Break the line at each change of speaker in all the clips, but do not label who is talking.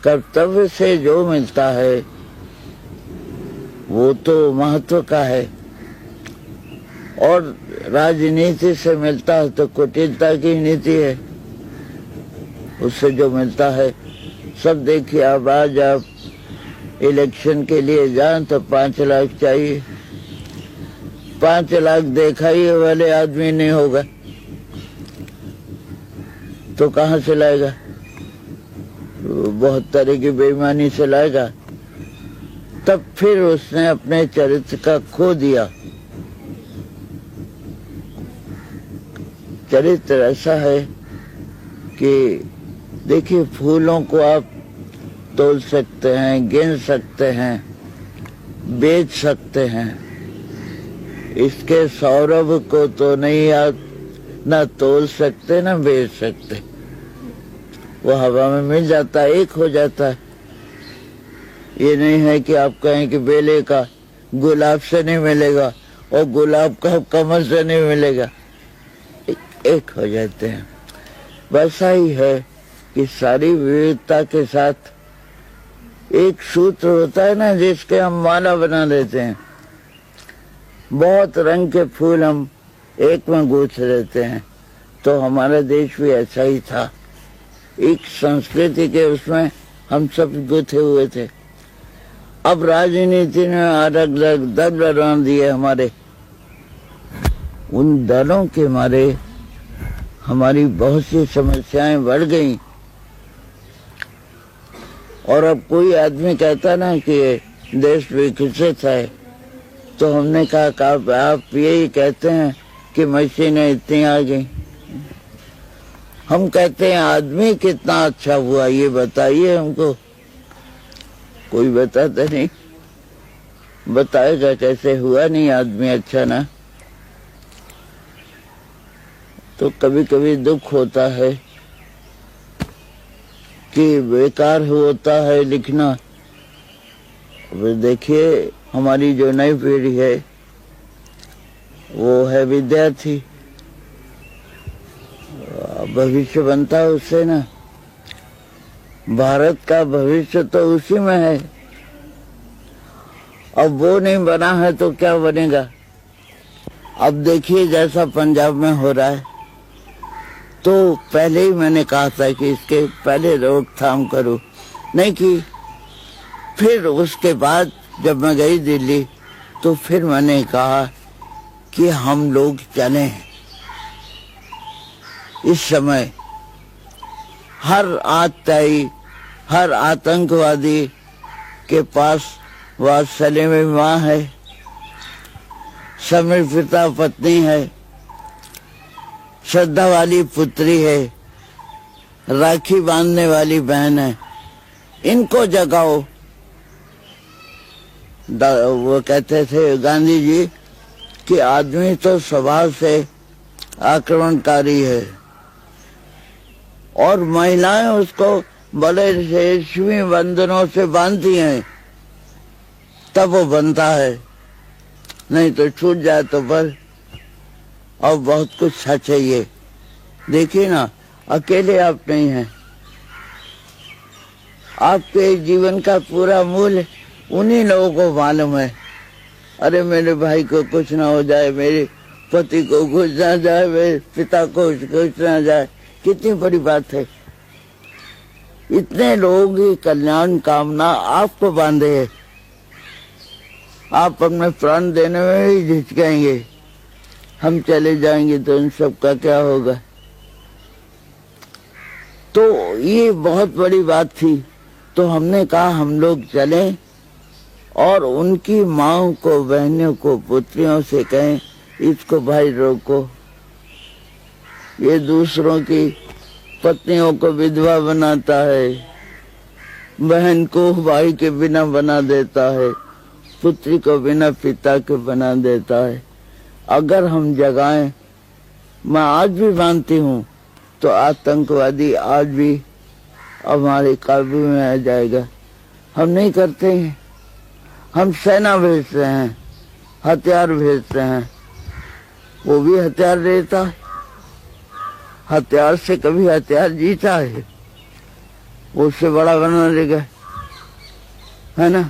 कर्तव्य से जो मिलता है वो तो महत्व का है, और राजनीति से मिलता है तो कुटिलता की नीति है। उससे जो मिलता है सब देखिए। अब आज आप इलेक्शन के लिए जाएं तो 5 लाख चाहिए। 5 लाख देखा ही वाले आदमी नहीं होगा तो कहाँ से लाएगा? बहुत तरह की बेईमानी से लाएगा। तब फिर उसने अपने चरित्र का खो दिया। चरित्र ऐसा है कि देखिए, फूलों को आप तोल सकते हैं, गिन सकते हैं, बेच सकते हैं। इसके सौरभ को तो नहीं आप ना तोल सकते ना बेच सकते। वो हवा में मिल जाता है, एक हो जाता है। ये नहीं है कि आप कहें कि बेले का गुलाब से नहीं मिलेगा और गुलाब का कमल से नहीं मिलेगा, एक हो जाते हैं। वैसा ही है कि सारी विविधता के साथ एक सूत्र होता है ना, जिसके हम माला बना देते हैं। बहुत रंग के फूल हम एक में गूंथ लेते हैं। तो हमारा देश भी ऐसा ही था, एक संस्कृति के उसमें हम सब गुथे हुए थे। अब राजनीति ने अलग अलग दल बना दिए हमारे। उन दलों के मारे हमारी बहुत सी समस्याएं बढ़ गई। और अब कोई आदमी कहता ना कि देश विकसित है, तो हमने कहा कि आप यही कहते हैं कि मशीनें इतनी आ गई। हम कहते हैं आदमी कितना अच्छा हुआ, ये बताइए हमको। कोई बताता नहीं, बताएगा कैसे हुआ नहीं आदमी अच्छा ना। तो कभी कभी दुख होता है कि बेकार होता है लिखना। देखिए, हमारी जो नई पीढ़ी है वो है विद्यार्थी। भविष्य बनता है उससे ना। भारत का भविष्य तो उसी में है। अब वो नहीं बना है तो क्या बनेगा? अब देखिए जैसा पंजाब में हो रहा है, तो पहले ही मैंने कहा था कि इसके पहले रोकथाम करो, नहीं की। फिर उसके बाद जब मैं गई दिल्ली तो फिर मैंने कहा कि हम लोग चलें। इस समय हर आतताई, हर आतंकवादी के पास वात्सल्य में माँ है, समर्पिता पत्नी है, श्रद्धा वाली पुत्री है, राखी बांधने वाली बहन है। इनको जगाओ। वो कहते थे गांधी जी कि आदमी तो स्वभाव से आक्रमणकारी है और महिलाएं उसको बड़े रेशमी बंधनों से बांधती हैं, तब वो बनता है, नहीं तो छूट जाए तो बस। और बहुत कुछ चाहिए। देखिए ना, अकेले आप नहीं हैं। आपके जीवन का पूरा मूल्य उन्हीं लोगों को मालूम है। अरे मेरे भाई को कुछ ना हो जाए, मेरे पति को कुछ ना जाए, मेरे पिता को कुछ ना जाए, कितनी बड़ी बात है। इतने लोगों की कल्याण कामना आपको बांधे है। आप अपने प्राण देने में ही झिझकेंगे। हम चले जाएंगे तो इन सब का क्या होगा? तो ये बहुत बड़ी बात थी। तो हमने कहा हम लोग चलें और उनकी माँ को, बहनों को, पुत्रियों से कहें इसको भाई रोको, ये दूसरों की पत्नियों को विधवा बनाता है, बहन को भाई के बिना बना देता है, पुत्री को बिना पिता के बना देता है। अगर हम जगाएं, मैं आज भी मानती हूँ, तो आतंकवादी आज भी हमारे काबू में आ जाएगा। हम नहीं करते हैं। हम सेना भेजते हैं, हथियार भेजते हैं, वो भी हथियार देता है। हथियार से कभी हथियार जीता है? उससे बड़ा बना देगा, है ना।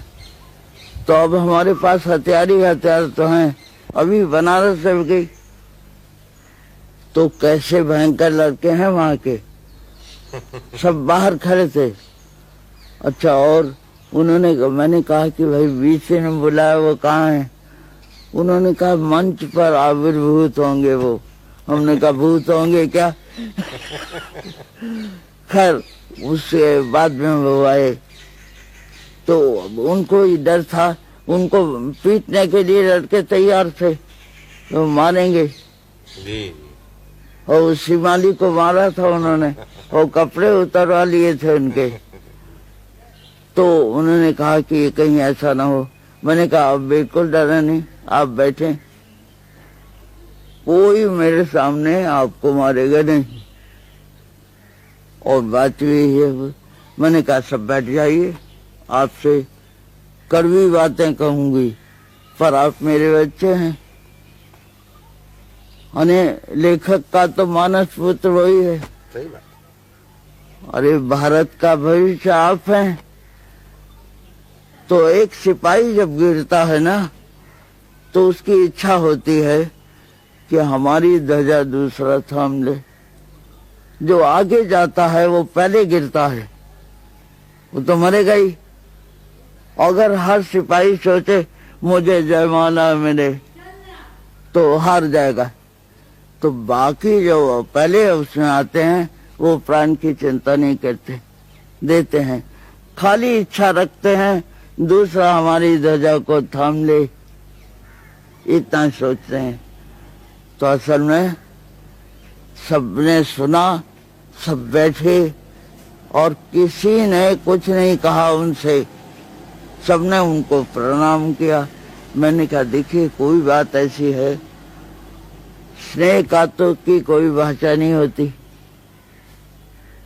तो अब हमारे पास हथियार ही हथियार तो हैं। अभी बनारस चल गई तो कैसे भयंकर लड़के हैं वहां के, सब बाहर खड़े थे। अच्छा, और मैंने कहा कि भाई वीसी ने बुलाया, वो कहाँ है? उन्होंने कहा मंच पर आविर्भूत होंगे वो। हमने कहा भूत होंगे क्या? खैर उसके बाद में वो आए तो उनको ही डर था, उनको पीटने के लिए लड़के तैयार थे, तो मारेंगे जी। और उस शिमाली को मारा था उन्होंने, और कपड़े उतरवा लिए थे उनके। तो उन्होंने कहा कि कहीं ऐसा ना हो। मैंने कहा अब बिल्कुल डरा नहीं, आप बैठे, कोई मेरे सामने आपको मारेगा नहीं। और बात हुई है, मैंने कहा सब बैठ जाइए, आपसे कड़वी बातें कहूंगी पर आप मेरे बच्चे हैं। लेखक का तो मानस पुत्र वही है। सही बात। अरे भारत का भविष्य आप हैं। तो एक सिपाही जब गिरता है ना तो उसकी इच्छा होती है कि हमारी ध्वजा दूसरा थाम ले। जो आगे जाता है वो पहले गिरता है, वो तो मरेगा ही। अगर हर सिपाही सोचे मुझे जयमाला मिले तो हार जाएगा। तो बाकी जो पहले उसमें आते हैं वो प्राण की चिंता नहीं करते, देते हैं, खाली इच्छा रखते हैं दूसरा हमारी ध्वजा को थाम ले, इतना सोचते हैं। तो असल में सबने सुना, सब बैठे और किसी ने कुछ नहीं कहा उनसे, सबने उनको प्रणाम किया। मैंने कहा देखिए कोई बात ऐसी है, स्नेह का तो की कोई भाषा नहीं होती।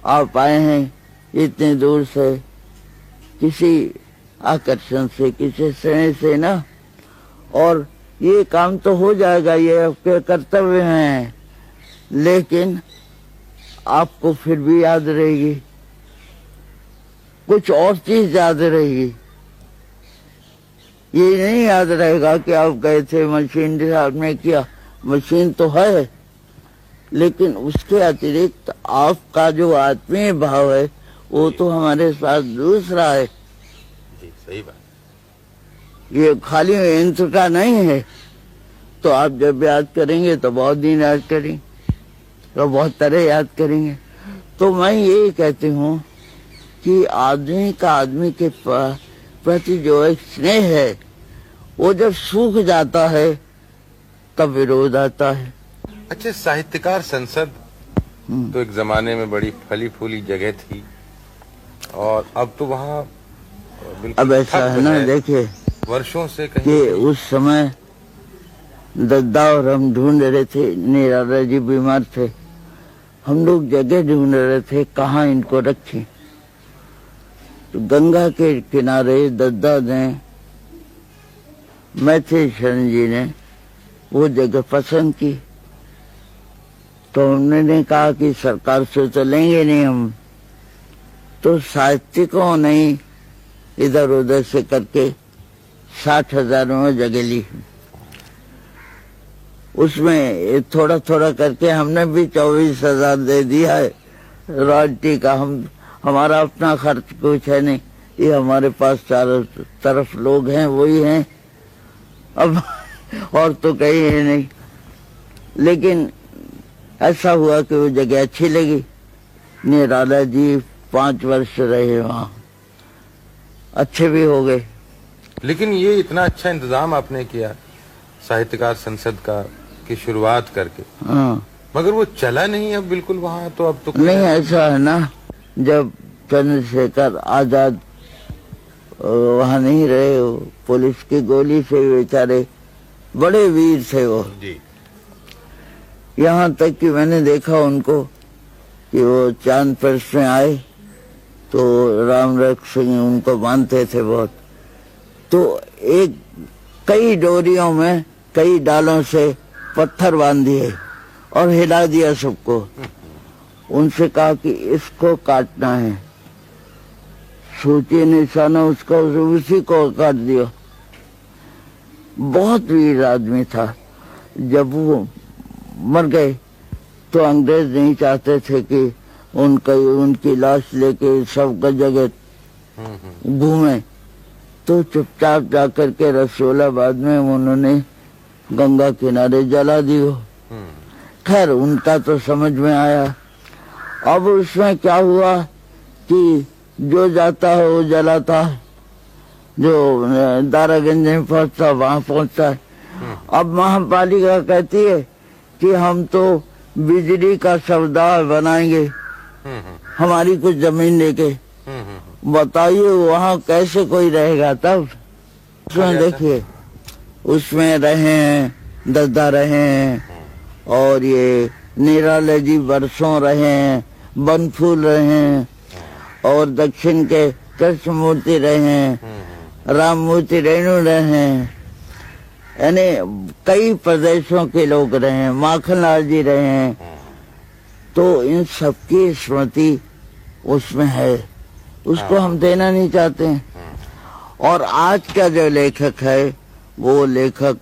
आप आए हैं इतने दूर से, किसी आकर्षण से, किसी स्नेह से ना, और ये काम तो हो जाएगा, ये आपके कर्तव्य हैं, लेकिन आपको फिर भी याद रहेगी, कुछ और चीज याद रहेगी। ये नहीं याद रहेगा कि आप गए थे मशीन के साथ में किया, मशीन तो है, लेकिन उसके अतिरिक्त आपका जो आत्मीय भाव है वो तो हमारे साथ दूसरा है। जी, सही बात। ये खाली यंत्र का नहीं है। तो आप जब याद करेंगे तो बहुत दिन याद करेंगे, तो बहुत तरह याद करेंगे। तो मैं ये कहती हूँ कि आदमी का आदमी के प्रति जो एक स्नेह है वो जब सूख जाता है तब विरोध आता है।
अच्छा, साहित्यकार संसद तो एक जमाने में बड़ी फली फूली जगह थी और अब तो वहाँ
अब ऐसा है ना, देखिए
वर्षों से कहीं
कि उस समय दद्दा और हम ढूंढ रहे थे, निराला जी बीमार थे, हम लोग जगह ढूंढ रहे थे कहाँ इनको रखें। तो गंगा के किनारे दद्दा ने, मैथिली शरण जी ने वो जगह पसंद की। तो उन्होंने कहा कि सरकार से तो लेंगे नहीं हम, तो साहित्यिकों ने इधर उधर से करके 60,000 में जगह ली। उसमें थोड़ा थोड़ा करके हमने भी 24,000 दे दिया है रॉयल्टी का। हमारा अपना खर्च कुछ है नहीं, ये हमारे पास चारों तरफ लोग हैं, वही हैं, अब और तो कहीं है नहीं। लेकिन ऐसा हुआ कि वो जगह अच्छी लगी। निराला जी 5 वर्ष रहे वहाँ, अच्छे भी हो गए।
लेकिन ये इतना अच्छा इंतजाम आपने किया साहित्यकार संसद का की शुरुआत करके,
हाँ,
मगर वो चला नहीं अब बिल्कुल वहाँ। तो अब तो
नहीं, ऐसा है ना, जब चंद्रशेखर आजाद वहाँ नहीं रहे, पुलिस की गोली से बेचारे बड़े वीर थे वो जी। यहाँ तक कि मैंने देखा उनको कि वो चांद पर्स में आए तो राम रक्ष सिंह उनको मानते थे बहुत। तो एक कई डोरियों में कई डालों से पत्थर बांध दिए और हिला दिया सबको। उनसे कहा कि इसको काटना है, सोचिए निशाना उसका उसी को काट दिया। बहुत वीर आदमी था। जब वो मर गए तो अंग्रेज नहीं चाहते थे कि उनकी लाश लेके सब जगह घूमे, तो चुपचाप जाकर के रसूलाबाद में उन्होंने गंगा किनारे जला दियो। खैर उनका तो समझ में आया। अब उसमें क्या हुआ कि जो जाता है वो जलाता है, जो दारागंज में पहुंचता वहां पहुंचता है। अब महापालिका कहती है कि हम तो बिजली का सौदा बनाएंगे हमारी कुछ जमीन लेके। बताइए वहाँ कैसे कोई रहेगा तब। उसमें देखिए, उसमें रहे हैं, दद्दा रहे हैं, और ये निराला जी बरसों रहे हैं, बनफूल रहे हैं, और दक्षिण के कृष्णमूर्ति रहे हैं, राममूर्ति रेणु रहे हैं, यानी कई प्रदेशों के लोग रहे हैं, माखनलाल जी रहे हैं। तो इन सबकी स्मृति उसमें है, उसको हम देना नहीं चाहते हैं। और आज का जो लेखक है वो लेखक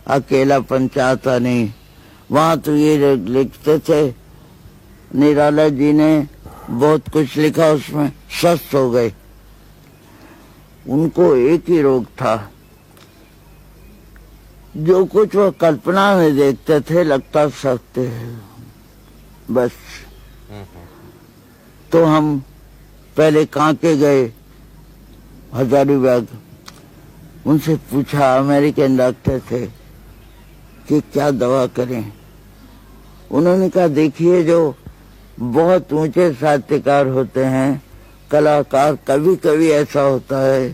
अकेलापन चाहता नहीं। वहाँ तो ये लिखते थे, निराला जी ने बहुत कुछ लिखा, उसमें स्वस्थ हो गए। उनको एक ही रोग था, जो कुछ वो कल्पना में देखते थे लगता सत्य है बस। तो हम पहले कांके गए हजारीबाग, उनसे पूछा, अमेरिकन डॉक्टर थे, कि क्या दवा करें। उन्होंने कहा देखिए, जो बहुत ऊंचे साहित्यकार होते हैं, कलाकार, कभी कभी ऐसा होता है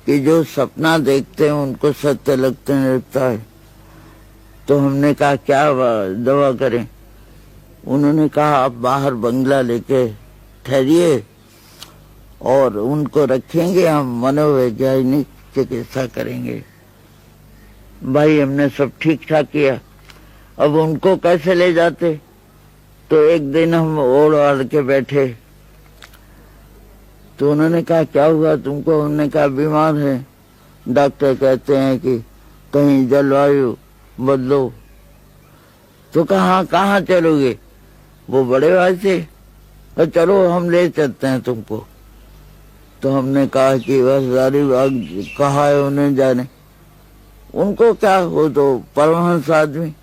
कि जो सपना देखते हैं उनको सत्य लगता है। तो हमने कहा क्या दवा करें। उन्होंने कहा आप बाहर बंगला लेके ठहरिए और उनको रखेंगे, हम मनोवैज्ञानिक चिकित्सा करेंगे। भाई हमने सब ठीक ठाक किया। अब उनको कैसे ले जाते। तो एक दिन हम ओढ़ आड़ के बैठे, तो उन्होंने कहा क्या हुआ तुमको। हमने कहा बीमार है, डॉक्टर कहते हैं कि कहीं जलवायु बदलो। तो कहा कहाँ चलोगे। वो बड़े भाई थे, तो चलो हम ले चलते हैं तुमको। तो हमने कहा कि बस हजारीबाग कहा है उन्हें जाने, उनको क्या, वो तो परमहंस आदमी।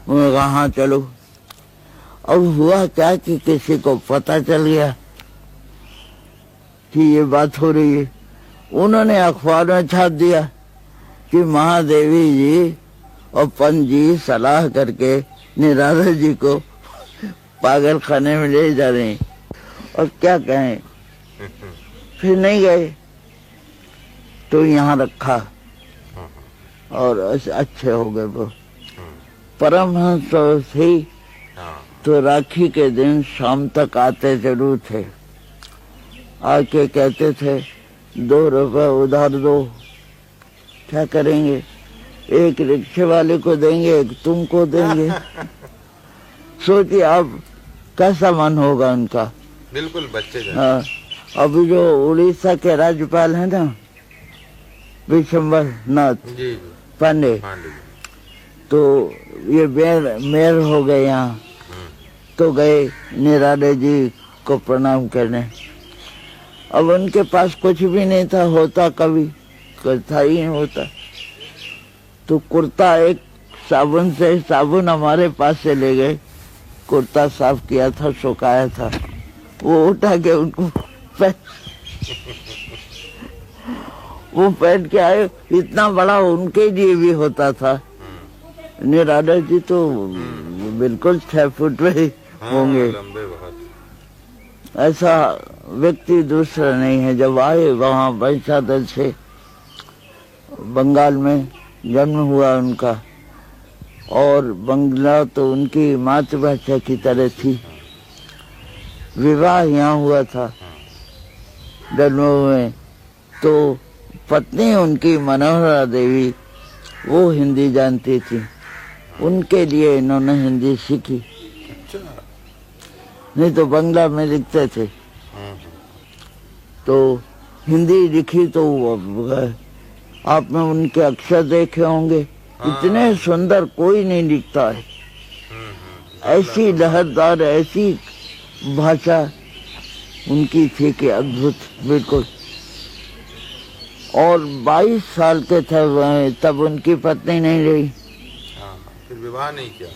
उन्होंने कहा हाँ चलो। अब हुआ क्या कि किसी को पता चल गया कि ये बात हो रही है। उन्होंने अखबार में छाप दिया कि महादेवी जी और पंत जी सलाह करके निराला जी को पागल खाने में ले जा रहे हैं। और क्या कहें, फिर नहीं गए। तो यहाँ रखा और अच्छे हो गए वो। परमहंस ही तो राखी के दिन शाम तक आते जरूर थे, आके कहते थे 2 रुपए उधार दो। क्या करेंगे, एक रिक्शे वाले को देंगे, एक तुमको देंगे। सोचिए अब कैसा मन होगा उनका।
बिल्कुल बच्चे जैसे।
हाँ, अभी जो उड़ीसा के राज्यपाल हैं ना, विशंबर नाथ पांडे, तो ये मेयर हो गए यहाँ। तो गए निराला जी को प्रणाम करने। अब उनके पास कुछ भी नहीं था, होता कभी था ही नहीं होता। तो कुर्ता एक साबुन हमारे पास से ले गए, कुर्ता साफ किया था, सुखाया था, वो उठा के उनको वो पहन के आए। इतना बड़ा उनके लिए भी होता था। निराला जी तो बिल्कुल 6 फुट में ही होंगे।
लंबे बहुत।
ऐसा व्यक्ति दूसरा नहीं है। जब आए वहाँ वंशादल से, बंगाल में जन्म हुआ उनका, और बंगला तो उनकी मातृभाषा की तरह थी। विवाह यहाँ हुआ था जन्मों में। तो पत्नी उनकी मनोहरा देवी, वो हिंदी जानती थी, उनके लिए इन्होंने हिंदी सीखी, नहीं तो बंगला में लिखते थे। तो हिंदी लिखी तो आपने उनके अक्षर देखे होंगे, इतने सुंदर कोई नहीं लिखता है। ऐसी लहरदार, ऐसी भाषा उनकी थी कि अद्भुत बिल्कुल। और 22 साल के थे वह, तब उनकी पत्नी नहीं रही।
फिर विवाह नहीं किया।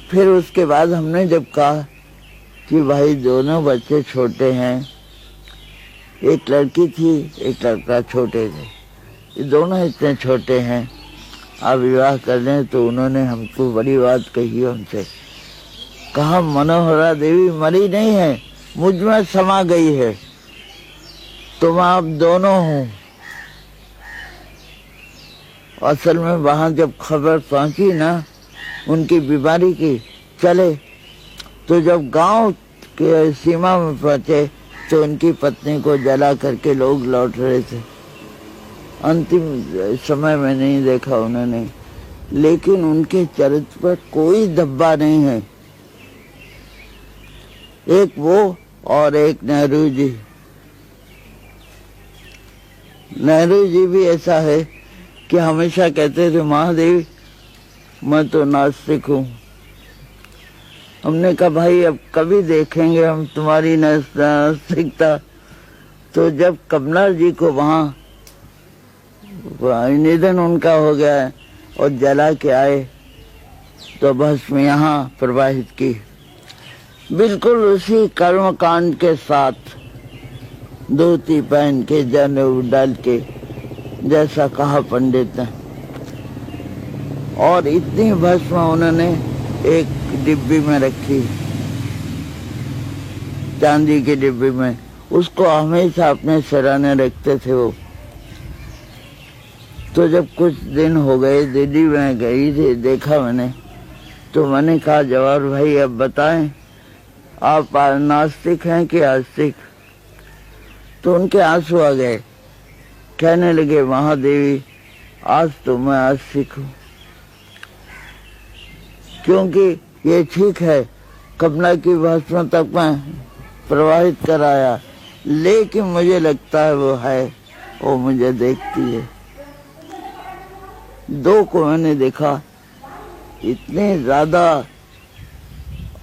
फिर उसके बाद हमने जब कहा कि भाई दोनों बच्चे छोटे हैं, एक लड़की थी एक लड़का छोटे थे, ये दोनों इतने छोटे हैं, आप विवाह कर लें, तो उन्होंने हमको बड़ी बात कही उनसे। कहा मनोहरा देवी मरी नहीं है, मुझ में समा गई है, तुम आप दोनों हो। असल में वहां जब खबर पहुंची ना उनकी बीमारी की, चले तो जब गांव के सीमा में पहुंचे तो उनकी पत्नी को जला करके लोग लौट रहे थे। अंतिम समय में नहीं देखा उन्होंने, लेकिन उनके चरित्र पर कोई धब्बा नहीं है। एक वो और एक नेहरू जी। नेहरू जी भी ऐसा है कि हमेशा कहते थे महादेवी मैं तो नास्तिक हूँ। हमने कहा भाई अब कभी देखेंगे हम तुम्हारी नास्तिकता। तो जब कमला जी को वहाँ निधन उनका हो गया है और जला के आए तो भस्म यहाँ प्रवाहित की, बिल्कुल उसी कर्मकांड के साथ, धोती पहन के जनेऊ डाल के, जैसा कहा पंडित ने। और इतनी भस्म उन्होंने एक डिब्बी में रखी, चांदी की डिब्बी में, उसको हमेशा अपने सिराने रखते थे वो। तो जब कुछ दिन हो गए, दिल्ली में गई थी, देखा मैंने, तो मैंने कहा जवाहर भाई अब बताएं आप नास्तिक हैं कि आस्तिक। तो उनके आंसू आ गए, कहने लगे महादेवी आज तो मैं आस्तिक हूँ, क्योंकि ये ठीक है कमला की भस्म तक मैं प्रवाहित कराया, लेकिन मुझे लगता है वो मुझे देखती है। दो को मैंने देखा, इतने ज्यादा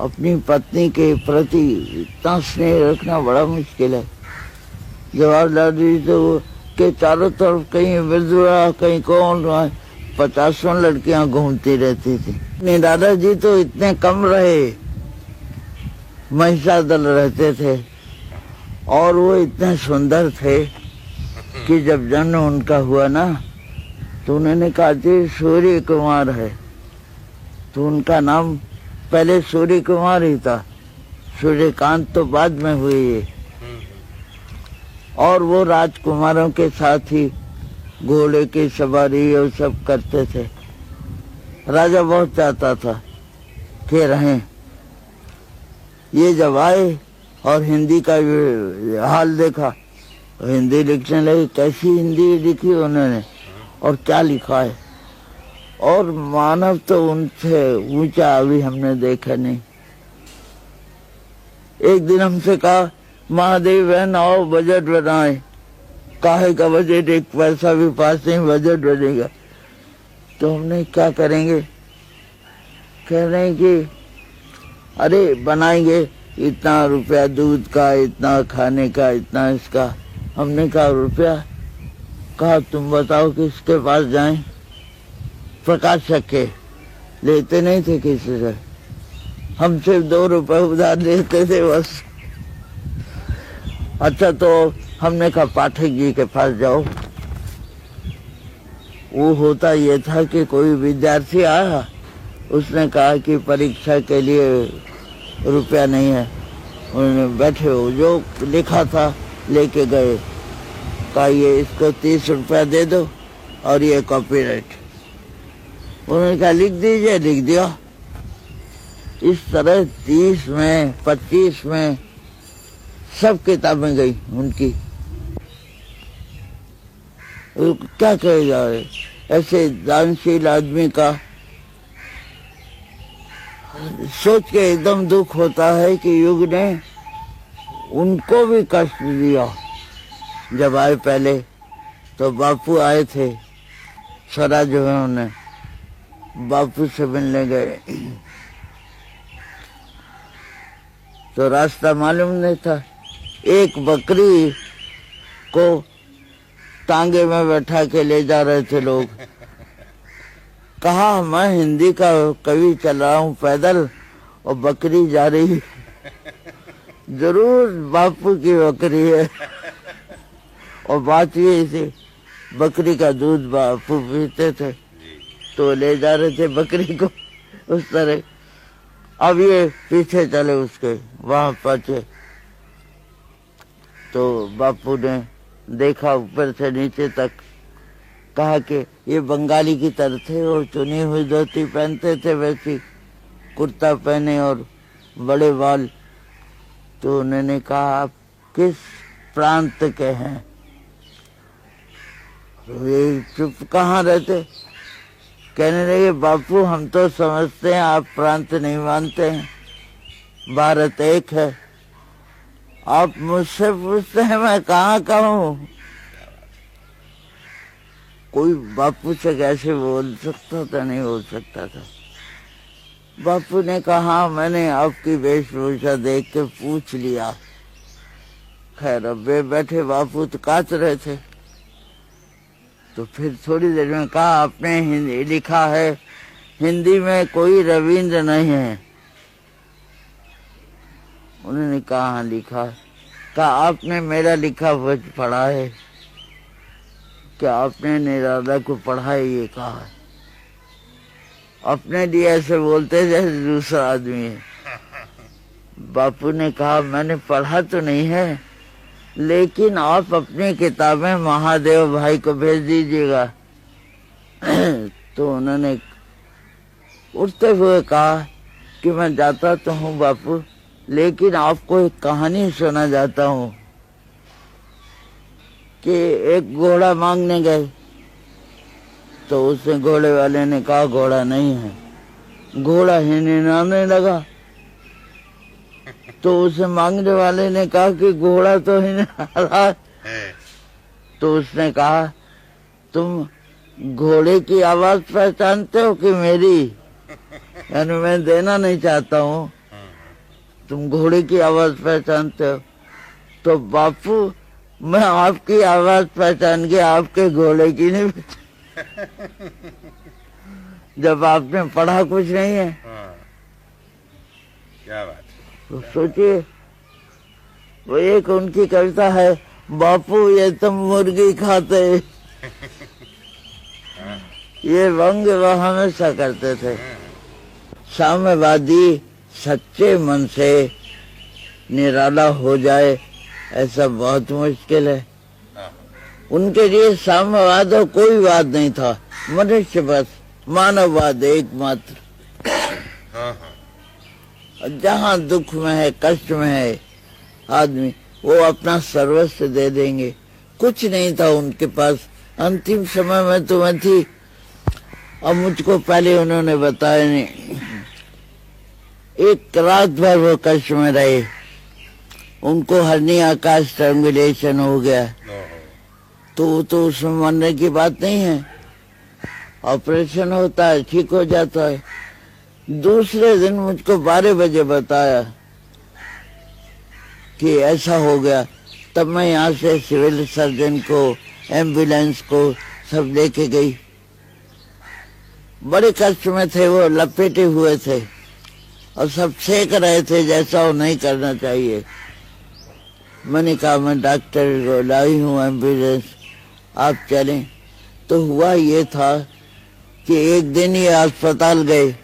अपनी पत्नी के प्रति इतना स्नेह रखना बड़ा मुश्किल है। जवाहरलाल जी तो के चारों तरफ कहीं विधवा कहीं कौन, 50 लड़कियां घूमती रहती थी। दादाजी तो इतने कम रहे, महिषादल रहते थे, और वो इतने सुंदर थे कि जब जन्म उनका हुआ ना तो उन्होंने कहा जी सूर्य कुमार है। तो उनका नाम पहले सूर्य कुमार ही था, सूर्यकांत तो बाद में हुई है। और वो राजकुमारों के साथ ही घोड़े की सवारी और सब करते थे। राजा बहुत चाहता था कि रहें। ये जब आए और हिंदी का हाल देखा, हिंदी लिखने लगे, कैसी हिंदी लिखी उन्होंने और क्या लिखा है। और मानव तो उनसे ऊंचा अभी हमने देखा नहीं। एक दिन हमसे कहा महादेव बहन आओ बजट बनाए। काहे का बजट, एक पैसा भी पास नहीं, बजट बनेगा। तो हमने क्या करेंगे, कह रहे हैं कि अरे बनाएंगे, इतना रुपया दूध का, इतना खाने का, इतना इसका। हमने कहा रुपया, कहा तुम बताओ किसके पास जाएं। प्रकाशक के, लेते नहीं थे किसी से, हम सिर्फ 2 रुपए उधार लेते थे बस। अच्छा तो हमने कहा पाठक जी के पास जाओ। वो होता ये था कि कोई विद्यार्थी आया, उसने कहा कि परीक्षा के लिए रुपया नहीं है। उन्होंने बैठे हो जो लिखा था लेके गए, कहा ये इसको 30 रुपया दे दो और ये कॉपीराइट। उन्होंने कहा लिख दीजिए, लिख दिया। इस तरह 30 में 25 में सब किताबें गई उनकी। क्या कहेगा ऐसे दानशील आदमी का। सोच के एकदम दुख होता है कि युग ने उनको भी कष्ट दिया जब आए पहले तो बापू आए थे, स्वराज भवन में, बापू से मिलने गए तो रास्ता मालूम नहीं था। एक बकरी को टांगे में बैठा के ले जा रहे थे लोग। कहा मैं हिंदी का कवि चल रहा हूँ पैदल और बकरी जा रही, जरूर बापू की बकरी है। और बात ये थी, बकरी का दूध बापू पीते थे तो ले जा रहे थे बकरी को उस तरह। अब ये पीछे चले उसके, वहां पहुंचे तो बापू ने देखा ऊपर से नीचे तक, कहा कि ये बंगाली की तरह थे और चुनी हुई धोती पहनते थे, वैसी कुर्ता पहने और बड़े बाल। तो उन्होंने कहा आप किस प्रांत के हैं? तो ये चुप कहाँ रहते, कहने लगे बापू हम तो समझते हैं आप प्रांत नहीं मानते हैं, भारत एक है। आप मुझसे पूछते हैं मैं कहाँ का हूँ? कोई बापू से कैसे बोल सकता था? नहीं बोल सकता था। बापू ने कहा मैंने आपकी वेशभूषा देख के पूछ लिया। खैर अब वे बैठे, बापू तो काट रहे थे। तो फिर थोड़ी देर में कहा आपने हिंदी लिखा है, हिंदी में कोई रविंद्र नहीं है। उन्होंने कहा हाँ लिखा है। कहा आपने मेरा लिखा वच पढ़ा है क्या? आपने निराला को पढ़ा है? ये कहा है। अपने लिए ऐसे बोलते जैसे दूसरा आदमी है। बापू ने कहा मैंने पढ़ा तो नहीं है, लेकिन आप अपनी किताबें महादेव भाई को भेज दीजिएगा। तो उन्होंने उठते हुए कहा कि मैं जाता तो हूँ बापू, लेकिन आपको एक कहानी सुना जाता हूँ कि एक घोड़ा मांगने गए तो उसने घोड़े वाले ने कहा घोड़ा नहीं है। घोड़ा हिनहिनाने लगा तो उसे मांगने वाले ने कहा कि घोड़ा तो हिनहा रहा है। तो उसने कहा तुम घोड़े की आवाज पहचानते हो कि मेरी? यानी मैं देना नहीं चाहता हूँ, तुम घोड़े की आवाज पहचानते हो? तो बापू मैं आपकी आवाज पहचान के आपके घोड़े की नहीं जब आपने पढ़ा कुछ नहीं है।
क्या बात।
तो सोचिए, वो एक उनकी कविता है, बापू ये तुम मुर्गी खाते। ये व्यंग वह हमेशा करते थे। साम्यवादी सच्चे मन से निराला हो जाए ऐसा बहुत मुश्किल है। उनके लिए साम्यवाद और कोई वाद नहीं था, मनुष्य बस, मानववाद एकमात्र। जहाँ दुख में है, कष्ट में है आदमी, वो अपना सर्वस्व दे देंगे। कुछ नहीं था उनके पास। अंतिम समय में तो मैं थी, अब मुझको पहले उन्होंने बताया नहीं। एक रात भर वो कष्ट में रहे, उनको हर्निया का स्ट्रैंगुलेशन हो गया। तो उसमें मरने की बात नहीं है, ऑपरेशन होता है, ठीक हो जाता है। दूसरे दिन मुझको 12 बजे बताया कि ऐसा हो गया। तब मैं यहाँ से सिविल सर्जन को, एम्बुलेंस को सब लेके गई। बड़े कष्ट में थे वो, लपेटे हुए थे और सब सेक रहे थे जैसा वो नहीं करना चाहिए। मैंने कहा मैं डॉक्टर को लाई हूँ, एम्बुलेंस, आप चलें। तो हुआ ये था कि एक दिन ये अस्पताल गए,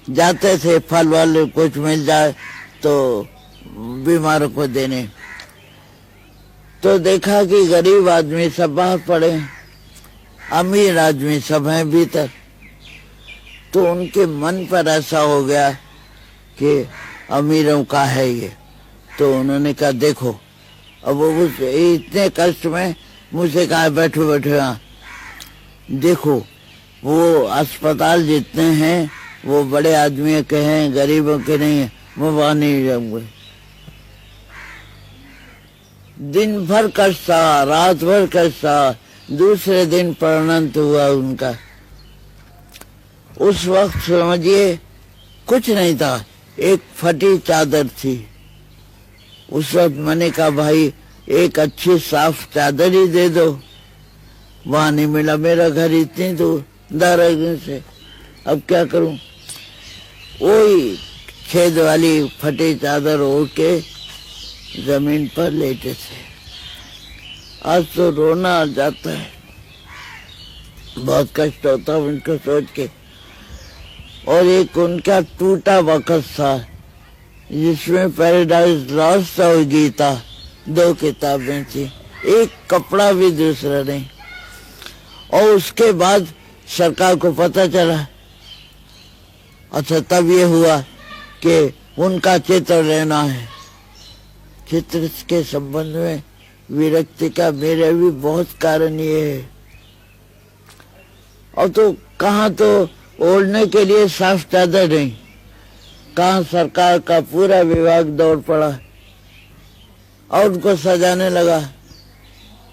जाते थे फल वाले कुछ मिल जाए तो बीमारों को देने, तो देखा कि गरीब आदमी सब बाहर पड़े, अमीर आदमी सब हैं भीतर। तो उनके मन पर ऐसा हो गया कि अमीरों का है ये। तो उन्होंने कहा देखो, अब वो इतने कष्ट में मुझसे कहा बैठो बैठो यहाँ, देखो वो अस्पताल जितने हैं वो बड़े आदमियों के हैं, गरीबों के नहीं है, मैं वहां नहीं जाऊंगा। दिन भर कष्ट सहा, रात भर कष्ट सहा, दूसरे दिन परिणत हुआ उनका। उस वक्त समझिए कुछ नहीं था, एक फटी चादर थी। उस वक्त मैंने कहा भाई एक अच्छी साफ चादर ही दे दो। वहां नहीं मिला, मेरा घर इतनी दूर दारागंज से, अब क्या करूं। वही छेद वाली फटी चादर ओढ़ के जमीन पर लेटे थे। आज तो रोना आ जाता है, बहुत कष्ट होता है उनको सोच के। और एक उनका टूटा वक़्त था जिसमें पैराडाइज लॉस्ट और गीता 2 किताबें थी, एक कपड़ा भी दूसरा नहीं। और उसके बाद सरकार को पता चला, अच्छा तब ये हुआ कि उनका चित्र लेना है। चित्र के संबंध में विरक्ति का मेरे भी बहुत कारण ये है। और तो कहाँ तो ओढ़ने के लिए साफ चादर नहीं, कहाँ सरकार का पूरा विभाग दौड़ पड़ा और उनको सजाने लगा।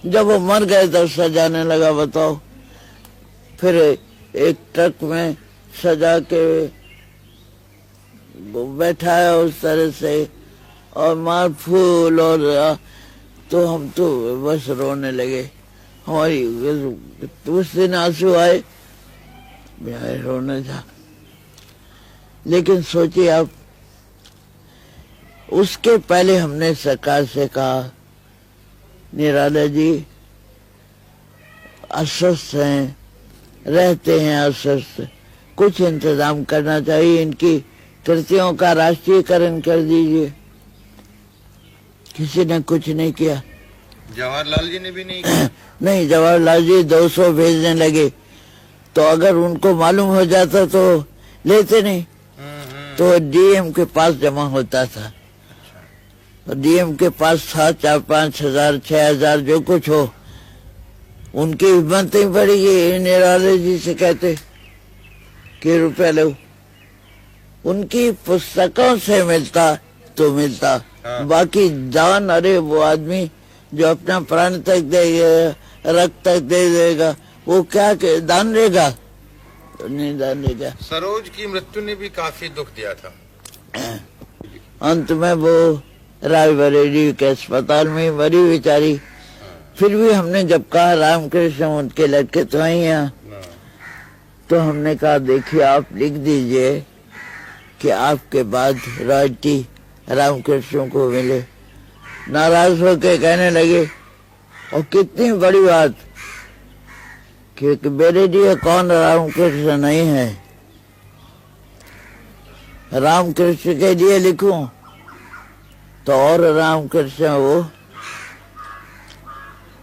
जब वो मर गए तब सजाने लगा, बताओ। फिर एक ट्रक में सजा के बैठाया उस तरह से और मार फूल, और तो हम तो बस रोने लगे। हमारी उस दिन आंसू आए, रोने था। लेकिन सोचिए आप, उसके पहले हमने सरकार से कहा निराला जी अस्वस्थ हैं, रहते हैं अस्वस्थ, कुछ इंतजाम करना चाहिए, इनकी कृतियों का राष्ट्रीयकरण कर दीजिए। किसी ने कुछ नहीं किया।
जवाहरलाल जी ने भी नहीं किया।
नहीं, जवाहरलाल जी 200 भेजने लगे, तो अगर उनको मालूम हो जाता तो लेते नहीं। तो डीएम के पास जमा होता था, तो डीएम के पास था 4-5 हजार 6 हजार जो कुछ हो। उनकी हिम्मत नहीं पड़ेगी निराले जी से कहते कि रुपया लो। उनकी पुस्तकों से मिलता तो मिलता, बाकी जान, अरे वो आदमी जो अपना प्राण तक देगा, रक्त तक दे देगा, वो क्या दान देगा? नहीं दान देगा।
सरोज की मृत्यु ने भी काफी दुख दिया था।
अंत में वो रायबरेली के अस्पताल में मरी बेचारी। फिर भी हमने जब कहा रामकृष्ण उनके लड़के तो हैं यहाँ, तो हमने कहा देखिए आप लिख दीजिए कि आपके बाद रॉयल्टी रामकृष्ण को मिले। नाराज होकर कहने लगे, और कितनी बड़ी बात कि मेरे लिए कौन रामकृष्ण नहीं है, रामकृष्ण के लिए लिखूं तो और रामकृष्ण वो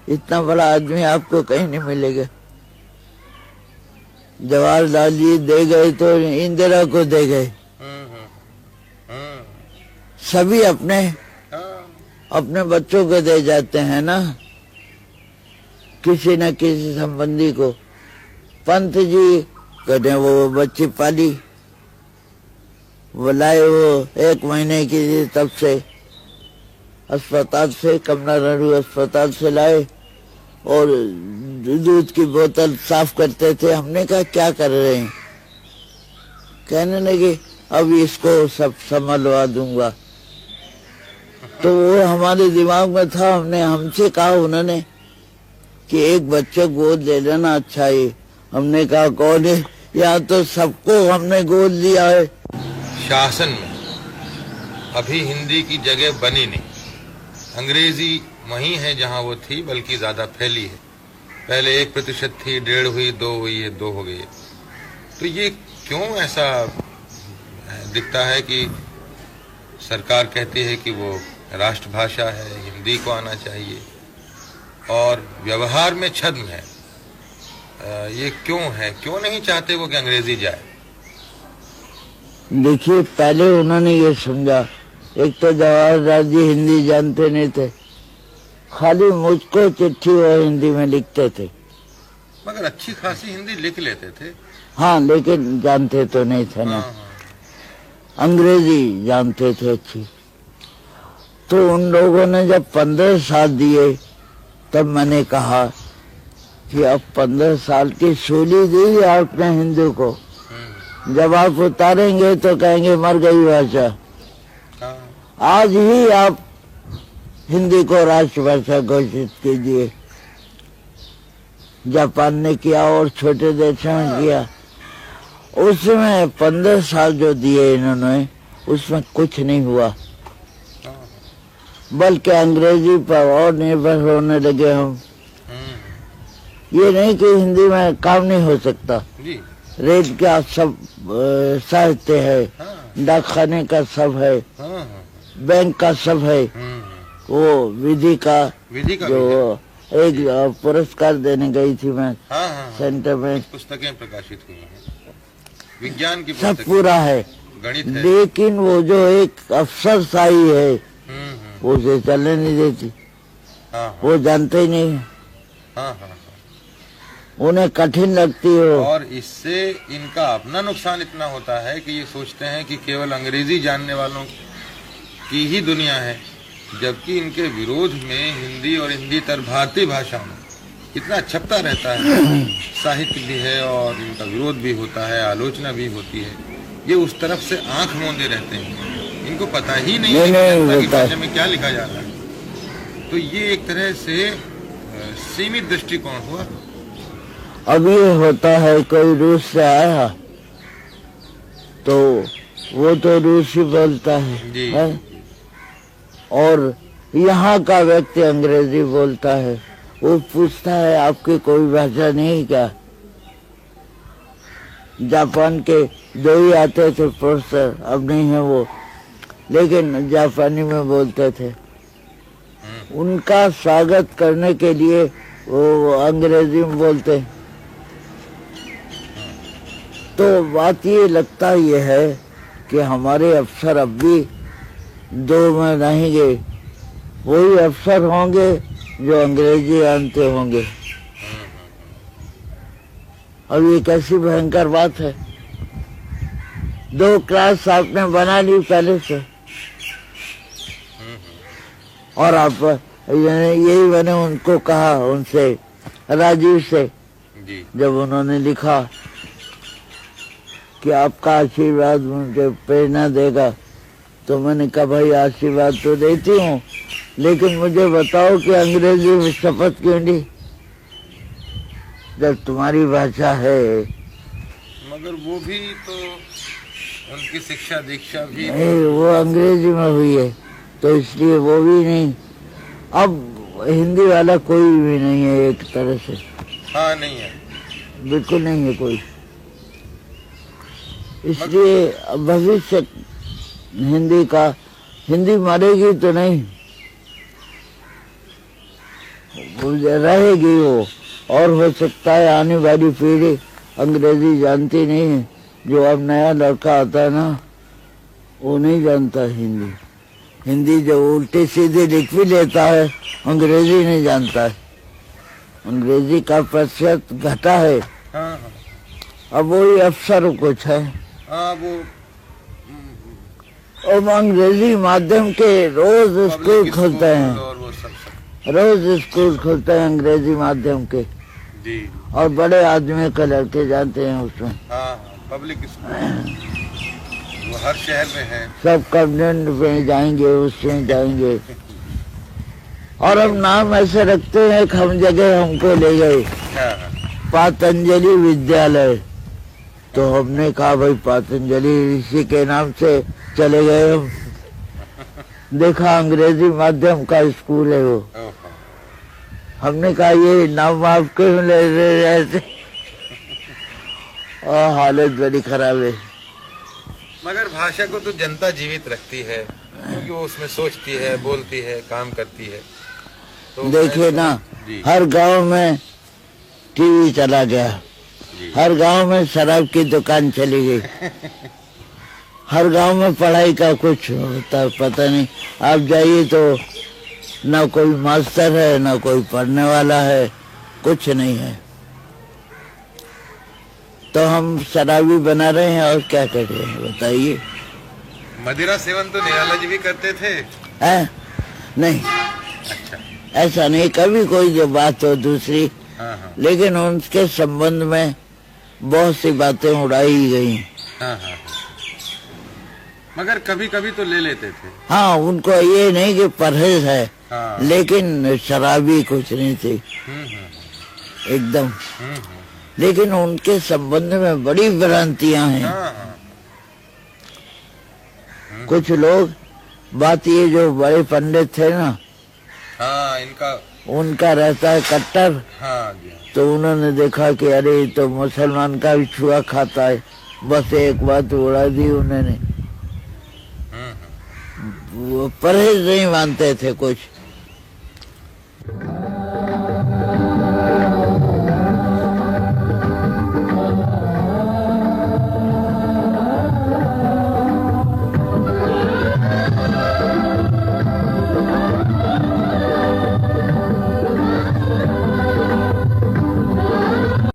इतना बड़ा आदमी आपको कहीं नहीं मिलेगा। जवाहरलाल जी दे गए तो इंदिरा को दे गए। सभी अपने अपने बच्चों को दे जाते हैं ना, किसी न किसी संबंधी को। पंत जी कहते वो बच्ची पाली, बुलाए वो 1 महीने की थी तब से अस्पताल से, कमला नेहरू अस्पताल से लाए और दूध की बोतल साफ करते थे। हमने कहा क्या कर रहे हैं? कहने लगे अब इसको सब संभलवा दूंगा। तो वो हमारे दिमाग में था, हमसे कहा उन्होंने कि एक बच्चे गोद ले लेना अच्छा है। हमने कहा कौन है? यहाँ तो सबको हमने गोद लिया है।
शासन में अभी हिंदी की जगह बनी नहीं, अंग्रेजी वही है जहाँ वो थी, बल्कि ज्यादा फैली है। पहले 1% थी, 1.5 हुई, 2 हुई है, 2 हो गई है। तो ये क्यों ऐसा दिखता है कि सरकार कहती है कि वो राष्ट्रभाषा है, हिंदी को आना चाहिए, और व्यवहार में छद्म है। ये क्यों है? क्यों नहीं चाहते वो कि अंग्रेजी जाए?
देखिए पहले उन्होंने ये समझा, एक तो जवाहरलाल जी हिंदी जानते नहीं थे, खाली मुझको चिट्ठी वो हिंदी में लिखते थे।
मगर अच्छी खासी हिंदी लिख लेते थे।
हाँ, लेकिन जानते तो नहीं थे ना। अंग्रेजी जानते थे अच्छी। तो उन लोगों ने जब 15 साल दिए तब मैंने कहा कि अब 15 साल की सूली दी आपने हिंदू को, जब आप उतारेंगे तो कहेंगे मर गई भाषा।
हाँ,
आज ही आप हिंदी को राष्ट्रभाषा घोषित कीजिए। जापान ने किया और छोटे देशों ने किया। उसमें 15 साल जो दिए इन्होंने, उसमें कुछ नहीं हुआ,
हाँ,
बल्कि अंग्रेजी पर और निर्भर होने लगे हम। ये नहीं कि हिंदी में काम नहीं हो सकता।
जी,
रेल का सब साहित्य है,
हाँ,
डाकखाने का सब है,
हाँ, हाँ,
बैंक का सब है। वो विधि का
विधि का
जो एक पुरस्कार देने गई थी मैं
हाँ, हाँ,
सेंटर में,
पुस्तकें प्रकाशित हुई हैं, विज्ञान की
सब
पुस्तकें,
पूरा है।
गणित है।
लेकिन वो जो एक अफसरशाही है वो उसे चलने नहीं देती।
हाँ, हाँ,
वो जानते ही नहीं,
हाँ, हाँ, हाँ।
उन्हें कठिन लगती हो।
और इससे इनका अपना नुकसान इतना होता है कि ये सोचते हैं कि केवल अंग्रेजी जानने वालों की ही दुनिया है, जबकि इनके विरोध में हिंदी और हिंदीतर भारतीय भाषा में इतना छपता रहता है, साहित्य भी है और इनका विरोध भी होता है, आलोचना भी होती है। ये उस तरफ से आंख मूंदे रहते हैं, इनको पता ही नहीं है कि जनता की भाषा में क्या लिखा जा रहा है। तो ये एक तरह से सीमित दृष्टिकोण हुआ।
अब ये होता है, कोई रूस से आया तो वो तो रूसी बोलता
जी।
है? और यहाँ का व्यक्ति अंग्रेजी बोलता है। वो पूछता है आपकी कोई भाषा नहीं क्या? जापान के 2 ही आते थे प्रोफेसर, अब नहीं है वो, लेकिन जापानी में बोलते थे। उनका स्वागत करने के लिए वो अंग्रेजी में बोलते। तो बात ये लगता ये है कि हमारे अफसर अब भी 2 में रहेंगे, वही अफसर होंगे जो अंग्रेजी जानते होंगे। अब ये कैसी भयंकर बात है। 2 क्लास आपने बना ली पहले से, और आप यही मैंने उनको कहा, उनसे राजीव से,
जी,
जब उन्होंने लिखा कि आपका आशीर्वाद मुझे प्रेरणा देगा, तो मैंने कहा भाई आशीर्वाद तो देती हूँ, लेकिन मुझे बताओ कि अंग्रेजी में शपथ क्यों ली जब तुम्हारी भाषा है।
मगर वो भी तो उनकी शिक्षा दीक्षा भी
नहीं, वो अंग्रेजी में हुई है, तो इसलिए वो भी नहीं। अब हिंदी वाला कोई भी नहीं है एक तरह से।
हाँ, नहीं है,
बिल्कुल नहीं है कोई। इसलिए भविष्य हिंदी का, हिंदी मरेगी तो नहीं, रहेगी वो। और हो सकता है आने वाली पीढ़ी अंग्रेजी जानती नहीं है। जो अब नया लड़का आता है ना, वो नहीं जानता हिंदी। हिंदी जो उल्टी सीधी लिख भी लेता है, अंग्रेजी नहीं जानता है। अंग्रेजी का प्रतिशत घटा है।
हाँ, हाँ,
अब वही अफसर कुछ है।
हाँ, वो
और अंग्रेजी माध्यम के रोज स्कूल खुलते हैं,
और वो सब
रोज स्कूल खुलते हैं अंग्रेजी माध्यम के,
जी,
और बड़े आदमी के लड़के जानते हैं उसमें।
हाँ, पब्लिक स्कूल वो हर शहर में है।
सब कन्वेंट में जाएंगे, उसमें जाएंगे। और अब नाम ऐसे रखते हैं कि हम जगह हमको ले गए,
हाँ,
पतंजलि विद्यालय। तो हमने कहा भाई पतंजलि ऋषि के नाम से चले गए हम। देखा अंग्रेजी माध्यम का स्कूल है वो।
ओहो,
हमने कहा ये नाम आप क्यों ले रहे थे? और हालत बड़ी खराब है।
मगर भाषा को तो जनता जीवित रखती है, क्योंकि वो उसमें सोचती है, बोलती है, काम करती है। तो
देखिए ना,
जी,
हर गांव में टीवी चला गया,
जी,
हर गांव में शराब की दुकान चली गई, हर गांव में पढ़ाई का कुछ होता पता नहीं। आप जाइए तो ना कोई मास्टर है, ना कोई पढ़ने वाला है, कुछ नहीं है। तो हम शराबी बना रहे हैं और क्या कर रहे हैं बताइए।
मदिरा सेवन तो निराला जी भी करते थे।
हैं? नहीं,
अच्छा।
ऐसा नहीं, कभी कोई जो बात हो दूसरी,
हाँ हाँ
लेकिन उनके संबंध में बहुत सी बातें उड़ाई गई।
हाँ हाँ। मगर कभी कभी तो ले लेते थे।
हाँ, उनको ये नहीं कि परहेज है,
हाँ।
लेकिन शराबी कुछ नहीं थी एकदम। लेकिन उनके संबंध में बड़ी भ्रांतियां हैं।
हाँ हाँ
कुछ लोग, बात ये जो बड़े पंडित थे ना,
हाँ, इनका
उनका रहता है कट्टर।
हाँ जी।
तो उन्होंने देखा कि अरे ये तो मुसलमान का भी छुआ खाता है, बस एक बात उड़ा दी उन्होंने। वो परहेज नहीं मानते थे कुछ।